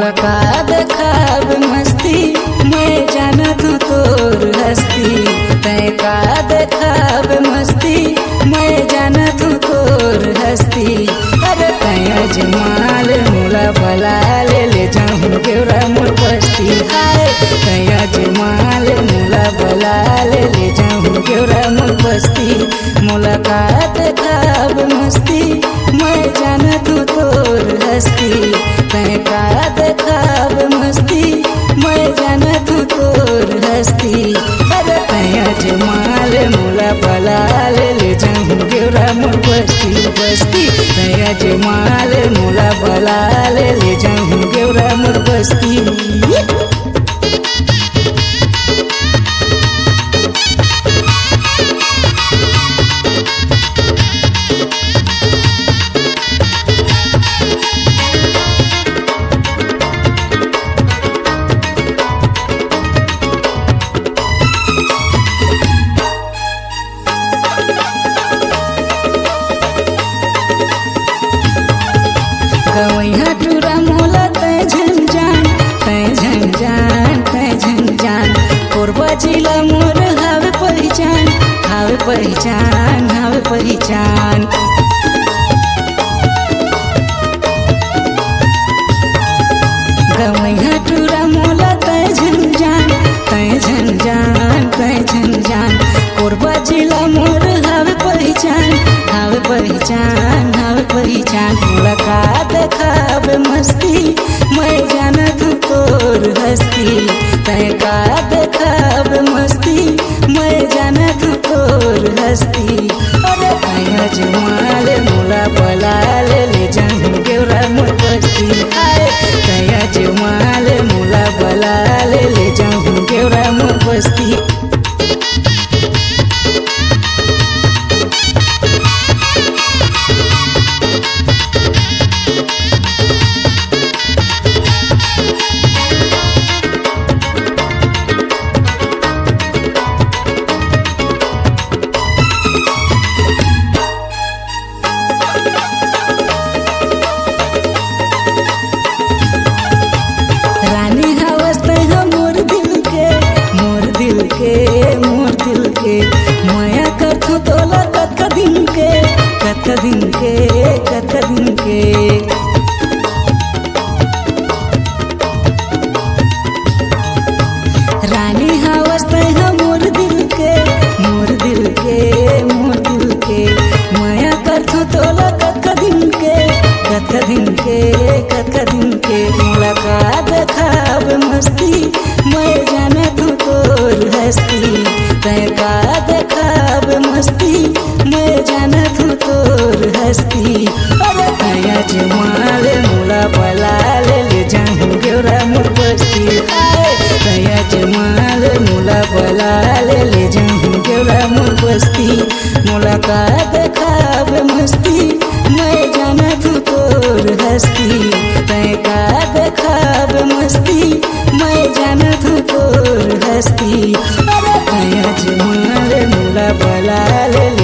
मुलाकात खाब मस्ती मैं जानत हूँ तोर हस्ती तय का देखाब मस्ती मैं जानत हूँ तोर हस्ती अरे तय जमाल मुला भला ले जाऊँ गेवरा मोर बस्ती आए तय जमाल मुला भला ले जाऊँ गेवरा मोर बस्ती मुलाकात खाब मस्ती मैं जानत हूँ तोर हस्ती तय का देखाब मस्ती मैं जानत हूँ तोर हस्ती अरे तय जमाल मुला भला ले जाऊँ गेवरा मोर बस्ती बस्ती तय जमाल मुला भला ले जाऊँ गेवरा मोर बस्ती। गवैया टूरा मोला तय झंझान कोरबा जिला मोर हावे पहचान गवैया टूरा मोला तय झंझान कोरबा जिला मोर हावे पहचान मुलाकात खाब मस्ती मैं जानत हूँ तोर हस्ती तय का देखाब मस्ती मैं जानत हूँ तोर हस्ती अरे तय जमाल मुला भला ले जाऊँ गेवरा मोर बस्ती आए तय जमाल मुला भला ले जाऊँ गेवरा मोर बस्ती। मोर दिल के माया करथूं तोला कतका दिन के रानी हवस तय मोर दिल के माया करथूं तोला कतका दिन के मुलाकात खाब मस्ती मैं जानत हूँ तोर हस्ती तय का देखाब मस्ती मैं जानत हूँ तोर हस्ती अरे तय जमाल मुला भला ले जाऊँ गेवरा मोर बस्ती आए तय जमाल मुला भला ले जाऊँ गेवरा मोर बस्ती मुलाकात खाब मस्ती मैं जानत हूँ तोर हस्ती तय का देखाब मस्ती मैं जानत हूँ तोर हस्ती अरे तय जमाल मुला भला ले